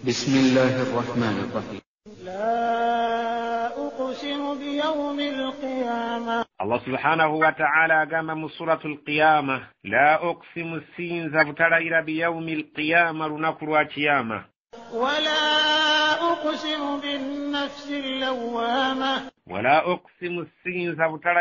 بسم الله الرحمن الرحيم. لا أقسم بيوم القيامة. الله سبحانه وتعالى قام من سورة القيامة لا أقسم السين زبتر بيوم القيامة لنقر وكيامة. ولا أقسم بالنفس اللوامة. ولا أقسم السين زبتر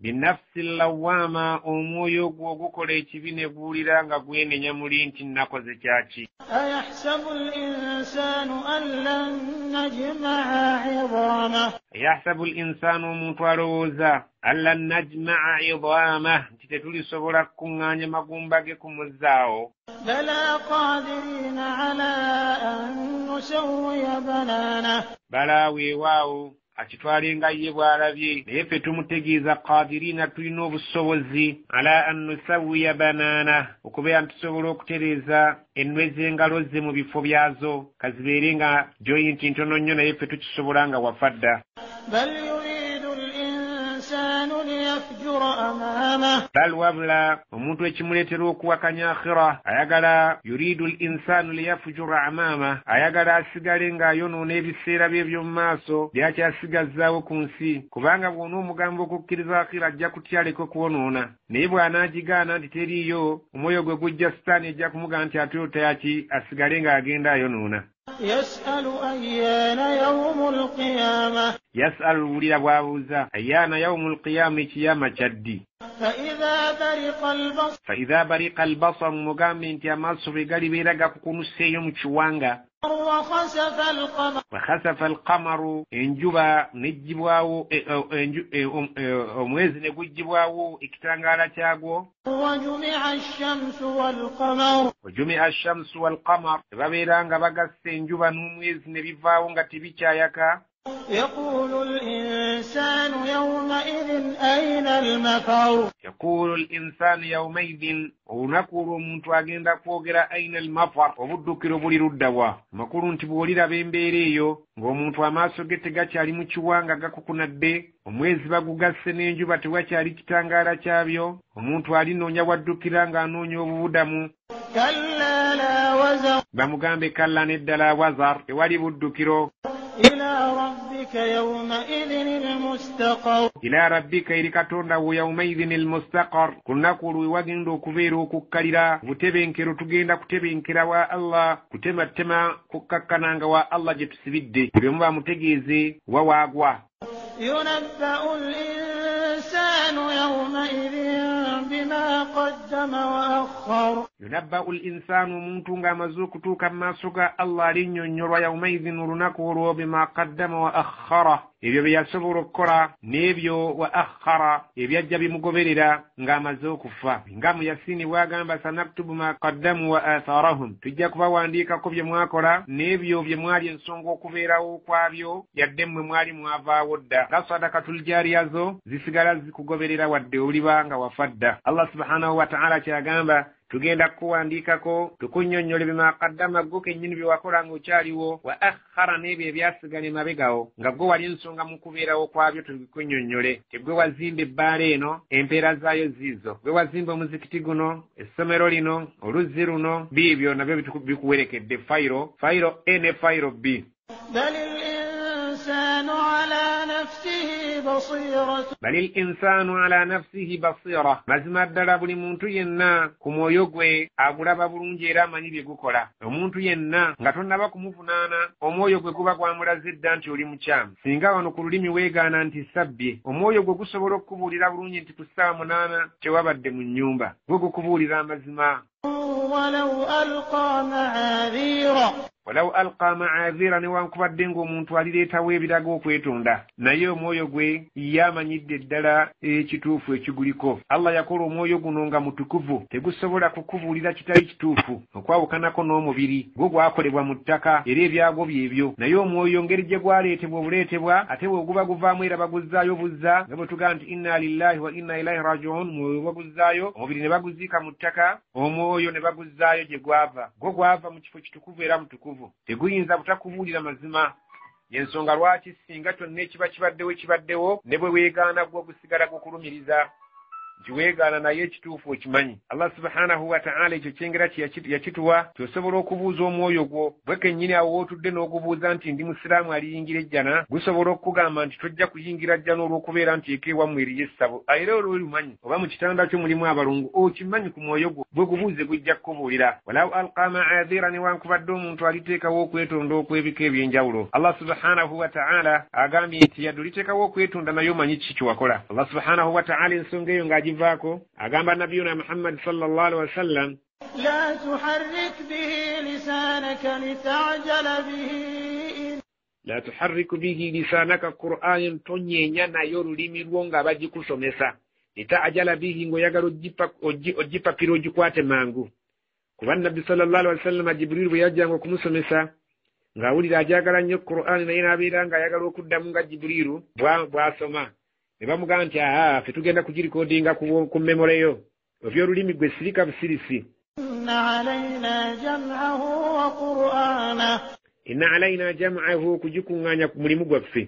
بالنفس اللوامة أمويو وقوليك بنبولي غوين نمولين تنكو زكاتي. أيحسب الإنسان أن لن نجمع عظامه. يحسب الإنسان متواروزا ألا نجمع عظامه تتولي صبركم أن يمقومبكم الزاو. بلى قادرين على أن نسوي بنانه. بلا ويواو akitwalenga ye bwalabye naye ffe tumutegeeza qadirina tulina obusobozi ala an nusawiya banana okubeera ntusobola okutereeza ennwezi engalo ze mu bifo byazo kazibeere nga joyinti ntono nnyo naye ffe tukisobola nga wafadda. بل يريد الإنسان ليفجر أمامه. bal wabula omuntu ekimuleetera okuwakanya akhira ayagala yuridu linsanu liyafujura amama ayagala asigale ng'ayonoona ebiseera bye by'omu maaso byakyasigazaawo ku nsi kubanga bw'ona omugambo okukkiriza akhira ajja kutyaleko kwonoona naye bw'anaagigaana nti teriiyo omwoyo gwe gujja sitaani ejja kumugaa nti ate yaki asigale ng'agenda ayonoona. يسأل أيان يوم القيامة. يسأل ولي بوابوزا أيان يوم القيامة كيامة جدي. فإذا برق البصر مقام انتيا مصر قال بيرقا كونو سيوم شوانغا. وخسف القمر انجبا نجبواو mwezi ne gujibwawo ekitangala kyagwo. وجمع الشمس والقمر. وجمع الشمس والقمر babeera nga bagasse enjuba n'omwezi ne bivaawo nga tebikyayaka. يقول الإنسان يومئذ أين المفر. يقول الإنسان يومئذ ونقول omuntu agenda kwogera aina al-mafar obuddukiro buli luddawa makulu nti bwolira bembeereeyo ng'omuntu amaaso ge tegakyali mu kiwanga gakukunadde omwezi bagugasse n'enjuba tewakyali kitangaala kyabyo omuntu alinoonya waddukira ng'anoonya obubudamu. كلا لا وزر. bamugambe kalla neddala wazar tewali buddukiro. إلى ربك يومئذ المستقر. إلى ربك إلى كتوندا ويومئذ المستقر كنا كلوا وجندو كبيرو ككاليرا وتبينكرو تجينا كتبينكرا والله كتما كككنانغا والله جتسبيد بيومبا متجيزي وواغوا. ينبأ الإنسان يومئذ بما قدم وأخر. ينبأ الإنسان منتونغا مزوكتو كما سوغا الله لنيونيرو يومئذ نرنكورو بما قدم وأخره ebyo byasobola okukola n'ebyo wa akhara ebyajja bimugoberera ng'amaze okufa nga mu yasini bwagamba sanaktubu ma qaddamu wa atharahum tujja kubawandiikako bye mwakola n'ebyo bye mwali ensonga okubeerawo kwabyo yadde mmwe mwali mwavaawo dda nga sadakatul jaariyazo zisigala zikugoberera wadde oliba nga wafadda. Allah subhanahu wa ta'ala kyagamba tugenda kuwandiikako tukunnyonnyole bima qaddama gwo kennyini bye wakola ng'okyaliwo wa akhara n'ebyo ebyasigala emabegawo nga gwe wali ensonga mu kubeerawo kwabyo tubikunnyonnyole. Tegwe wazimba ebbaala eno empeera zaayo ziizo gwe wazimba omuzikiti guno essomero lino oluzzi luno biibyo nabyo bikuwerekedde fayiro A ne fayiro B. بل الإنسان على نفسه بصيرة mazima ddala buli muntu yenna ku mwoyo gwe agulaba bulungi era amanyi bye gukola. Omuntu yenna nga tonnaba kumuvunaana omwoyo gwe guba gwamulaze dda nti oli mukyamu. Singa wano ku lulimi weegaana nti sabbye omwoyo gwe gusobola okukubuulira bulungi nti ku ssaawa 8 tewabadde mu nnyumba gwe gukubuulira amazima. ولو ألقى معاذيرا نوانكبدde ng'omuntu alireetawo ebiraga okwetonda naye omwoyo gwe yamanyidde ddala ekituufu ekiguliko. Allah yakola omwoyo guno nga mutukuvu tegusobola kukubuulira kitali kituufu okwawukanako n'omubiri gwo gwakolebwa mu ttaka era ebyagwo byebyo naye omwoyo ngeri gye gwaleetebwa obuleetebwa ate bwe guba guvaamu era baguzzaayo buzza nga bwe tugamba nti inna lillahi wa inna ilaihi raji'un omwoyo baguzzaayo omubiri ne baguziika mu ttaka omwoyo ne baguzzaayo gye gwava gwo gwava mu kifo kitukuvu era mutukuvu teguyinza butakubuulira mazima. Yensonga lwaki singa kyonna ekiba kibaddewo ne bwe weegaana gwo gusigala gukulumiriza nti weegaana naye ekituufu okimanyi. Allah subhanahu wa ta'ala ekyo kyengera yakituwa kyosobola okubuuza omwoyo gwo bwe kennyini awo wootudde n'ogubuuza nti ndi musiraamu aliyingira ejjana, gusobola okukugamba nti tojja kuyingira jjana olw'okubeera nti eka ewammwe eriyo essabo. Era olwo lumanyi oba mu kitanda kyo mulimu abalungu okimanyi ku mwoyo gwo bwe gubuuze gujja kukubuulira. Walaw alqa ma'adhira newankubadde omuntu aliteekawo okwetonda okw'ebika ebyenjawulo. Allah subhanahu wa ta'ala agambye nti yadde oliteekawo okwetonda naye omanyi kiki kyewakola. Allah subhanahu wa ta'ala ensonga eyo ng'agivaako agamba nabiyuna Muhammad sallallahu alaihi wasallam لا تحرك به لسانك لتعجل به لا تحرك به لسانك قرآن tonyeenya naye olulimi lwo nga bagikusomesa lita'jala bihi ng'oyagala ogipapira ogikwate mangu. Kuba nabbi sallallahu alaihi wasallam Jibril bwe yajjanga okumusomesa ng'awulira agyagala nnyo Qur'an naye n'abeera ng'ayagala okuddamu nga Jibriru bw'asoma ne bamugamba nti ffe tugenda kugirikodinga ku memore yo oby'olulimi gwe sirika busirisi. Inna alayna jam'ahu kugikuŋŋaanya ku mulimu gwaffe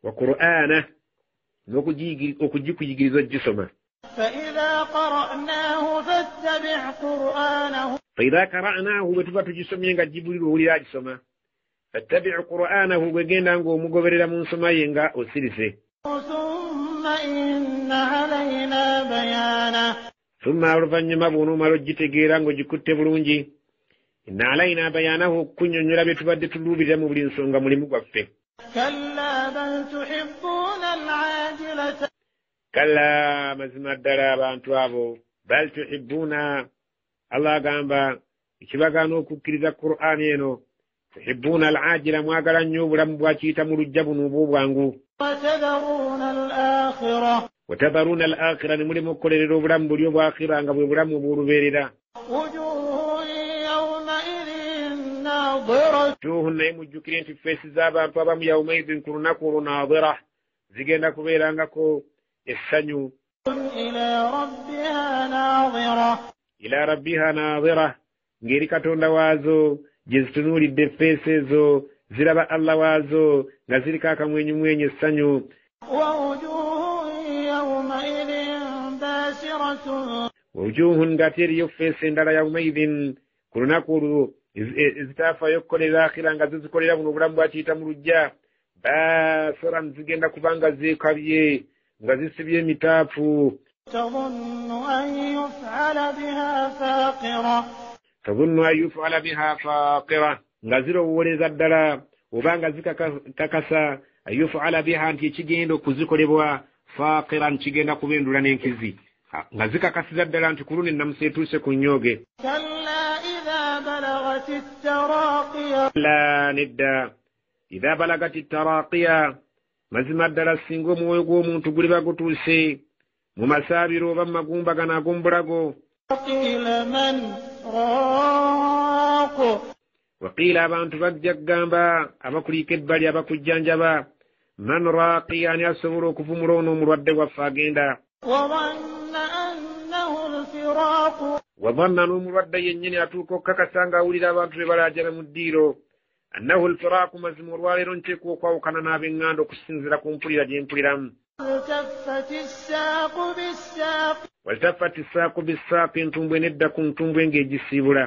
wa Qur'ana n'okugikuyigiriza ogisoma. فإذا قرأناه bwe tugisomye nga Jibril owulira agisoma fattabi' Qur'anahu gwe genda ng'omugoberera mu nsoma ye nga osirise. Thumma oluvannyuma bw'onoomala ogitegeera ng'ogikutte bulungi inna alayna bayaanahu okukunnyonnyola bye tubadde tuluubirira mu buli nsonga mulimu gwaffe. Kalla mazima ddala abantu abo bal tuhibbuuna Allah agamba ekibagaana okukkiriza Qur'ani eno tuhibbuuna al-ajila mwagala nnyo obulamu bwakiyita mu lujja buno obw'obwangu. watadharuuna al-akhira ne mulimu okukolerera obulamu buli obwakhira nga bwe bulamu obw'olubeerera. wujuhun naye mujjukire nti feesi z'abantu abamu yawmaidhin ku lunaku olwo naadhira zigenda kubeerangako essanyu. ila rabbiha naadhira ng'eri katonda waazo gye zitunuulidde feesi ezo ziraba Allah waazo nga ziriko akamwenyumwenyu essanyu. wujuhun ng'ate eriyo feesi endala yawmaidhin ku lunaku olwo ezitaafayo okukolera akhira nga zizikolera buno obulamu bwakiyita mu lujja baasiran zigenda kubanga zeekabye nga zisibye emitaafu. tadhunnu an yuf'ala biha faqira nga zirowooleza ddala oba nga zikakasa an yuf'ala biha nti ekigenda okuzikolebwa faqiran kigenda kubendula n'enkizi nga zikakasiza ddala nti ku luno ennamusa etuuse ku nnyoge. la nedda idha balagati taraqiya mazima ddala singa omwoyo gw'omuntu guliba gutuuse mu masaabiro oba mu magumba gano ag'omubulago. waqiila abantu bajja kugamba abakuliika ebbali abakujjanjaba man raaqi ani asobola okuvumula ono omulwadde waffe agenda. wadhanna n'omulwadde yennyini atuuka okukakasa ng'awulira abantu be balaajana mu ddiiro annahu alfiraaku mazima olwaleero nteekwa okwawukana n'ab'eŋŋanda okusinziira ku mpulira gye mpuliramu. waltaffati ssaaqu bissaaqi entumbwe nedda ku ntumbwe ng'egisiibula.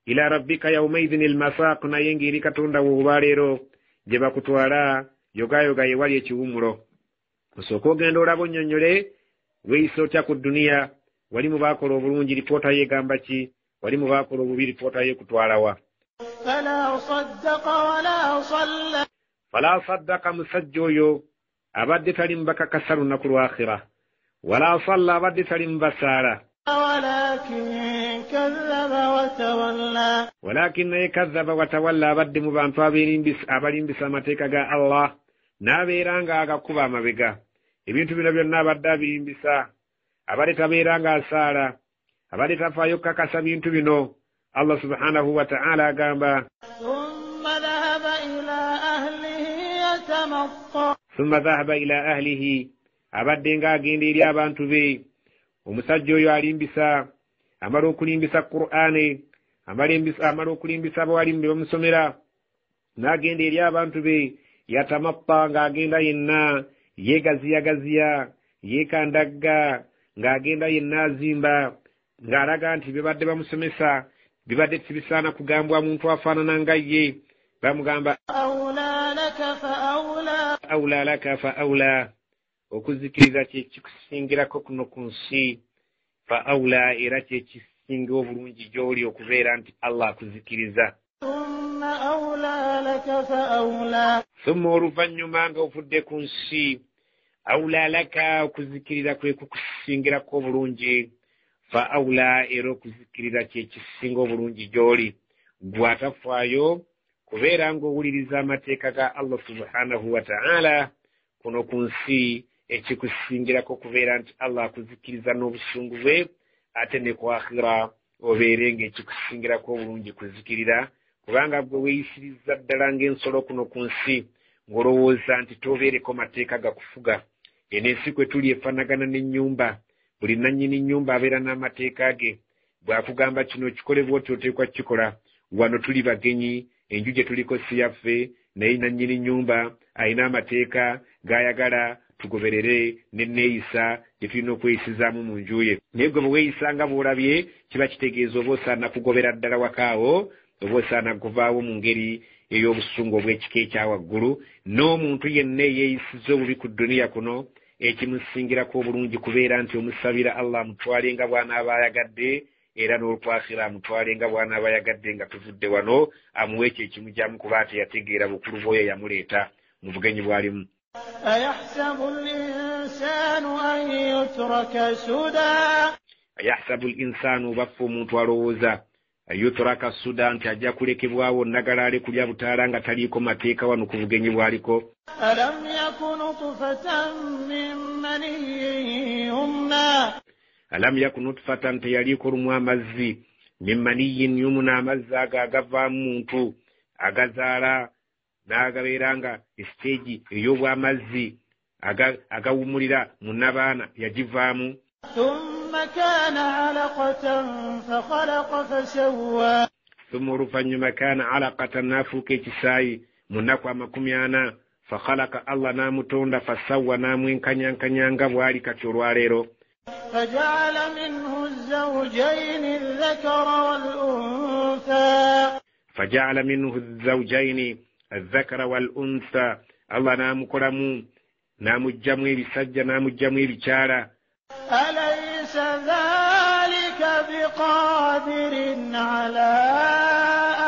ila rabbika yawmaidhin almasaaq naye ng'eri katonda wo olwaleero gye bakutwala yogayoga ye wali ekiwumulo. osooka ogenda olaba onnyonnyole weeyisa otya ku dduniya. wali mu baakola obulungi lipoota ye egamba ki? wali mu baakola obubi lipoota ye kutwalawa? fala saddaka musajja oyo abadde tali mu bakakasa lunaku lw'akhira wala salla abadde tali mu basaala walakin naye kazzaba watawalla abadde mu bantu abalimbisa amateeka ga Allah n'abeera nga agakuba amabega. ebintu bino byonna abadde abirimbisa abadde tabeera nga asaala abadde tafaayo kukakasa bintu bino. Allah subhanahu wa ta'ala agamba thumma dhahaba ila ahlihi abadde ng'agenda eri abantu be. omusajja oyo alimbisa amala okulimbisa Qur'ani amala okulimbisa abawalimu be bamusomera n'agenda eri abantu be yatamatta ng'agenda yenna yeegaziyagaziya yeekandagga ng'agenda yenna azimba ng'alaga nti bibadde bamusomesa bibadde tibisaana kugambwa muntu afaanana nga ye bamugamba awula laka fa awula okuzikiriza kyekikusingerako kuno ku nsi fa awula era kyekisinga obulungi gy'oli okubeera nti Allah akuzikiriza summa oluvannyuma nga ovudde ku nsi awula laka okuzikiriza kwe kukusingirako obulungi fa awula era okuzikiriza kyekisinga obulungi gy'oli gwe atafaayo kubeera ng'owuliriza amateeka ga Allah subhanahu wa ta'ala kuno ku nsi ekikusingirako kubeera nti Allah akuzikiriza n'obusungu bwe ate ne ku akhira obeere ng'ekikusingirako obulungi kuzikirira kubanga gwe weeyisiriza ddala ng'ensolo kuno ku nsi ng'olowooza nti tobeereko mateeka gakufuga eno ensi kwe tuli efaanagana n'ennyumba buli nannyini nnyumba abeera n'amateeka ge bw'akugamba kino kikole bw'oti oteekwa kikola wano tuli bagenyi enju gye tuliko si yaffe naye nannyini nnyumba alina amateeka g'ayagala tugoberere n'enneeyisa gye tulina okweyisizaamu mu nju ye naye gwe bwe weeyisanga bw'olabye kiba kitegeeza oba osaana kugobera ddala wakaawo oba osaana kuvaawo mu ngeri ey'obusungu obw'ekika ekya waggulu n'omuntu yenna eyeeyisiza obubi ku dduniya kuno ekimusingirako obulungi kubeera nti omusabira Allah amutwale nga bw'anaaba ayagadde era n'olwakhira amutwale nga bw'anaaba ayagadde nga tuvudde wano amuwe ekyo ekimugyamu kuba ate yategeera bukulu bw'oyo yamuleeta mu bugenyi bw'alimu ayahsabu linsaanu baffe omuntu alowooza yutraka suda nti ajja kulekebwawo nagalaale kulya butaala nga taliiko mateeka wano ku bugenyi bwaliko alam yakun nutfatan min maniyyin yumna alam yakun nutfatan teyaliiko lumu amazzi min maniyyin yumna amazzi ago agavaamu muntu agazaala n'agabeera nga esiteegi ey'obwamazzi agawumulira mu nabaana yagivaamu كان علقة فخلق فسوى ثم oluvannyuma kana alaqatan n'afuuka ekisaayi mu nnaku 40 fakhalaka Allah n'amutonda fasawwa n'amwenkanyankanyanga bw'ali kati olwaleero فجعل منه الزوجين الذكر والأنثى فجعل منه الزوجين الذكر والأنثى الله n'amukolamu n'amugyamu ebisajja n'amugyamu ebikyala أليس ذلك بقادر على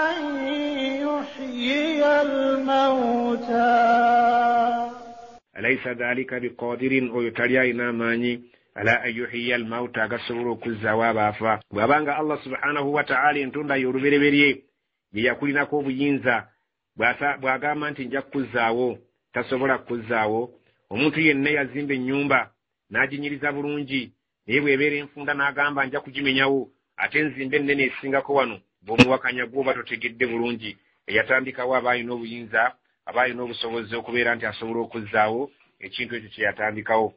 أن يحيي الموتى أليس ذلك بقادر ويتلي إناماني على أن يحيي الموتى قصروا كزوا بافا وابانغ الله سبحانه وتعالى انتون يوربري بري يقولنا كوب ينزا bwagamba nti nja kuzzaawo tasobola kuzzaawo omuntu yenna yazimba ennyumba n'aginyiriza bulungi naye bw'ebeera enfunda n'agamba nja kugimenyawo ate nzimba ennene esingako wano bw'omuwakanya gw'oba totegedde bulungi eyatandikawo aba alina obuyinza aba alina obusobozi okubeera nti asobola okuzzaawo ekintu ekyo kye yatandikawo